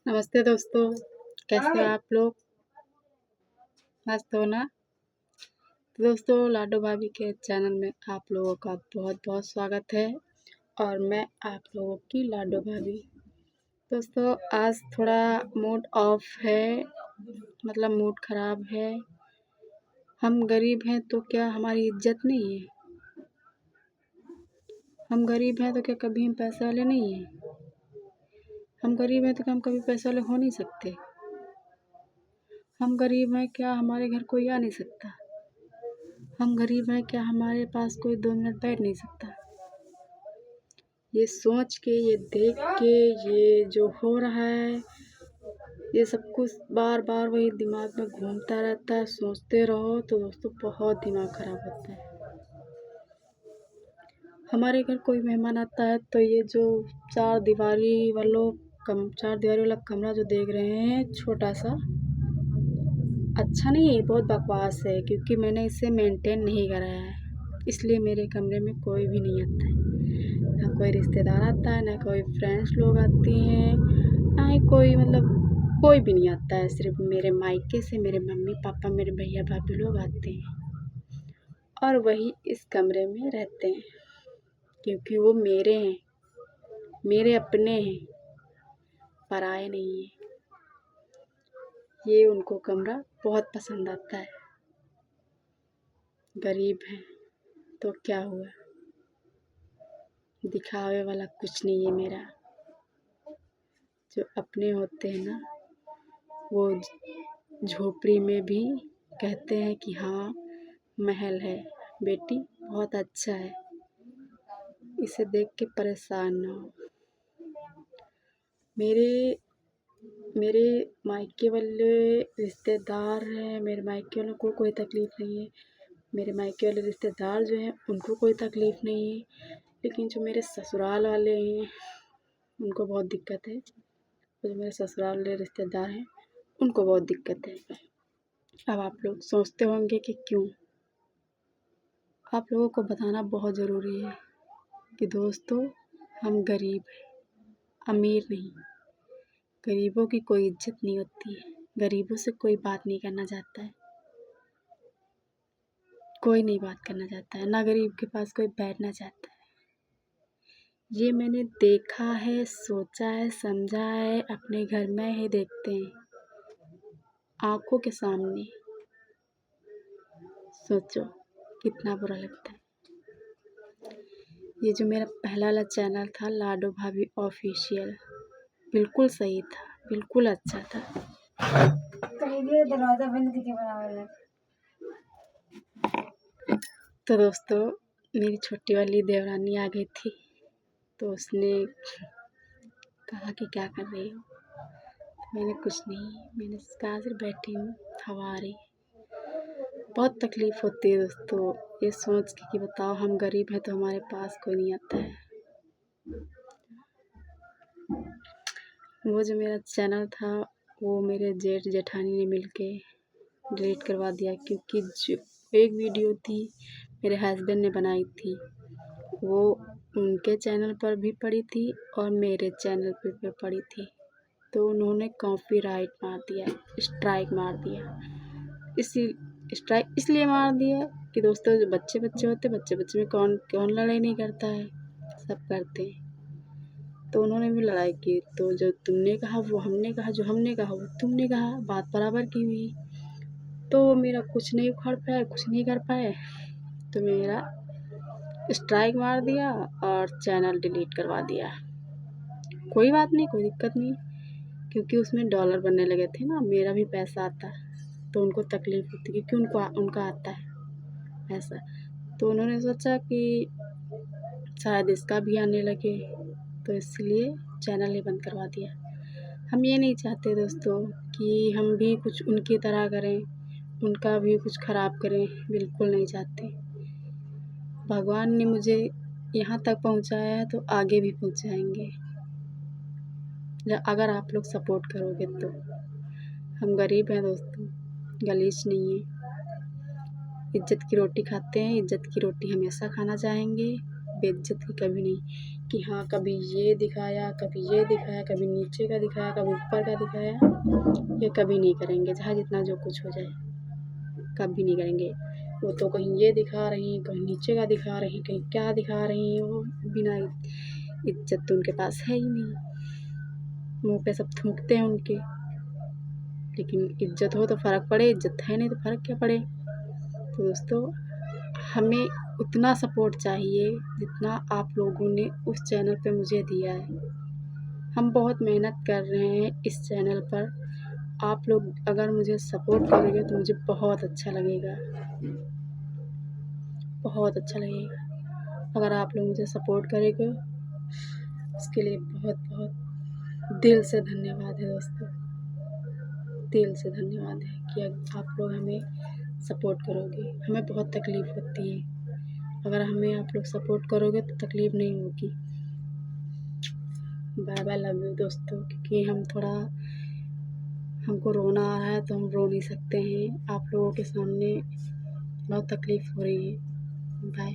नमस्ते दोस्तों, कैसे हो आप लोग? मस्त हो ना? तो दोस्तों, लाडो भाभी के चैनल में आप लोगों का बहुत बहुत स्वागत है और मैं आप लोगों की लाडो भाभी। दोस्तों, आज थोड़ा मूड ऑफ है, मतलब मूड खराब है। हम गरीब हैं तो क्या हमारी इज्जत नहीं है? हम गरीब हैं तो क्या कभी हम पैसे वाले नहीं हैं? हम गरीब हैं तो क्या हम कभी पैसे वाले हो नहीं सकते? हम गरीब हैं, क्या हमारे घर कोई आ नहीं सकता? हम गरीब हैं, क्या हमारे पास कोई 2 मिनट बैठ नहीं सकता? ये सोच के, ये देख के, ये जो हो रहा है, ये सब कुछ बार-बार वही दिमाग में घूमता रहता है। सोचते रहो तो दोस्तों बहुत दिमाग खराब होता है। हमारे घर कोई मेहमान आता है तो ये जो 4 दीवारी वाला कमरा जो देख रहे हैं, छोटा-सा, अच्छा नहीं है, बहुत बकवास है क्योंकि मैंने इसे मेंटेन नहीं कराया है। इसलिए मेरे कमरे में कोई भी नहीं आता है। ना कोई रिश्तेदार आता है, ना कोई फ्रेंड्स लोग आती हैं, ना ही कोई, मतलब कोई भी नहीं आता है। सिर्फ मेरे मायके से मेरे मम्मी-पापा, मेरे भैया-भाभी लोग आते हैं और वही इस कमरे में रहते हैं क्योंकि वो मेरे हैं, मेरे अपने हैं, पराए नहीं हैं। ये उनको कमरा बहुत पसंद आता है। गरीब हैं तो क्या हुआ, दिखावे वाला कुछ नहीं है मेरा। जो अपने होते हैं ना, वो झोपड़ी में भी कहते हैं कि हाँ, महल है, बेटी बहुत अच्छा है, इसे देख के परेशान ना हो। मेरे मेरे मायके वाले रिश्तेदार हैं, मेरे मायके वालों को कोई तकलीफ़ नहीं है। मेरे मायके वाले रिश्तेदार जो हैं उनको कोई तकलीफ़ नहीं है, लेकिन जो मेरे ससुराल वाले हैं उनको बहुत दिक्कत है। जो मेरे ससुराल वाले रिश्तेदार हैं उनको बहुत दिक्कत है। अब आप लोग सोचते होंगे कि क्यों? आप लोगों को बताना बहुत ज़रूरी है कि दोस्तों, हम गरीब हैं, अमीर नहीं। गरीबों की कोई इज्जत नहीं होती है, गरीबों से कोई बात नहीं करना चाहता है, कोई नहीं बात करना चाहता है, ना गरीब के पास कोई बैठना चाहता है। ये मैंने देखा है, सोचा है, समझा है, अपने घर में ही देखते हैं, आँखों के सामने। सोचो कितना बुरा लगता है। ये जो मेरा पहला वाला चैनल था, लाडो भाभी ऑफिशियल, बिल्कुल सही था, बिल्कुल अच्छा था। दरवाजा बंद करके बनाओ। तो दोस्तों, मेरी छोटी वाली देवरानी आ गई थी, तो उसने कहा कि क्या कर रही हो? तो मैंने कुछ नहीं, मैंने कहा सिर्फ बैठी हूँ, हवा आ रही। बहुत तकलीफ़ होती है दोस्तों, ये सोच के कि बताओ हम गरीब हैं तो हमारे पास कोई नहीं आता है। वो जो मेरा चैनल था, वो मेरे जेठ जेठानी ने मिलके डिलीट करवा दिया क्योंकि जो एक वीडियो थी मेरे हस्बैंड ने बनाई थी, वो उनके चैनल पर भी पड़ी थी और मेरे चैनल पर भी पड़ी थी, तो उन्होंने कॉपीराइट मार दिया, स्ट्राइक मार दिया। इसी स्ट्राइक इसलिए मार दिया कि दोस्तों, जो बच्चे बच्चे होते, बच्चे बच्चे में कौन कौन लड़ाई नहीं करता है, सब करते हैं। तो उन्होंने भी लड़ाई की, तो जो तुमने कहा वो हमने कहा, जो हमने कहा वो तुमने कहा, बात बराबर की हुई। तो मेरा कुछ नहीं उखाड़ पाए, कुछ नहीं कर पाए, तो मेरा स्ट्राइक मार दिया और चैनल डिलीट करवा दिया। कोई बात नहीं, कोई दिक्कत नहीं, क्योंकि उसमें डॉलर बनने लगे थे ना, मेरा भी पैसा आता, तो उनको तकलीफ़ होती क्योंकि उनका आता है पैसा। तो उन्होंने सोचा कि शायद इसका भी आने लगे, तो इसलिए चैनल ही बंद करवा दिया। हम ये नहीं चाहते दोस्तों कि हम भी कुछ उनकी तरह करें, उनका भी कुछ ख़राब करें, बिल्कुल नहीं चाहते। भगवान ने मुझे यहाँ तक पहुँचाया है तो आगे भी पहुँचाएँगे, अगर आप लोग सपोर्ट करोगे तो। हम गरीब हैं दोस्तों, गलीच नहीं है। इज़्ज़त की रोटी खाते हैं, इज़्ज़त की रोटी हमेशा खाना चाहेंगे, बेइज्जत की कभी नहीं कि हाँ कभी ये दिखाया, कभी ये दिखाया, कभी नीचे का दिखाया, कभी ऊपर का दिखाया। ये कभी नहीं करेंगे, चाहे जितना जो कुछ हो जाए, कभी नहीं करेंगे। वो तो कहीं ये दिखा रही, कहीं नीचे का दिखा रही, कहीं क्या दिखा रही हैं। वो बिना इज्जत तो उनके पास है ही नहीं। मुँह पे सब थूकते हैं उनके, लेकिन इज्जत हो तो फ़र्क पड़े, इज्जत है नहीं तो फ़र्क क्या पड़े। तो दोस्तों, हमें उतना सपोर्ट चाहिए जितना आप लोगों ने उस चैनल पे मुझे दिया है। हम बहुत मेहनत कर रहे हैं इस चैनल पर। आप लोग अगर मुझे सपोर्ट करोगे तो मुझे बहुत अच्छा लगेगा, बहुत अच्छा लगेगा। अगर आप लोग मुझे सपोर्ट करेंगे, उसके लिए बहुत बहुत दिल से धन्यवाद है दोस्तों, दिल से धन्यवाद है कि आप लोग हमें सपोर्ट करोगे। हमें बहुत तकलीफ़ होती है, अगर हमें आप लोग सपोर्ट करोगे तो तकलीफ़ नहीं होगी। बाय बाय, लव यू दोस्तों। क्योंकि हमको रोना आ रहा है तो हम रो नहीं सकते हैं, आप लोगों के सामने बहुत तकलीफ़ हो रही है। बाय।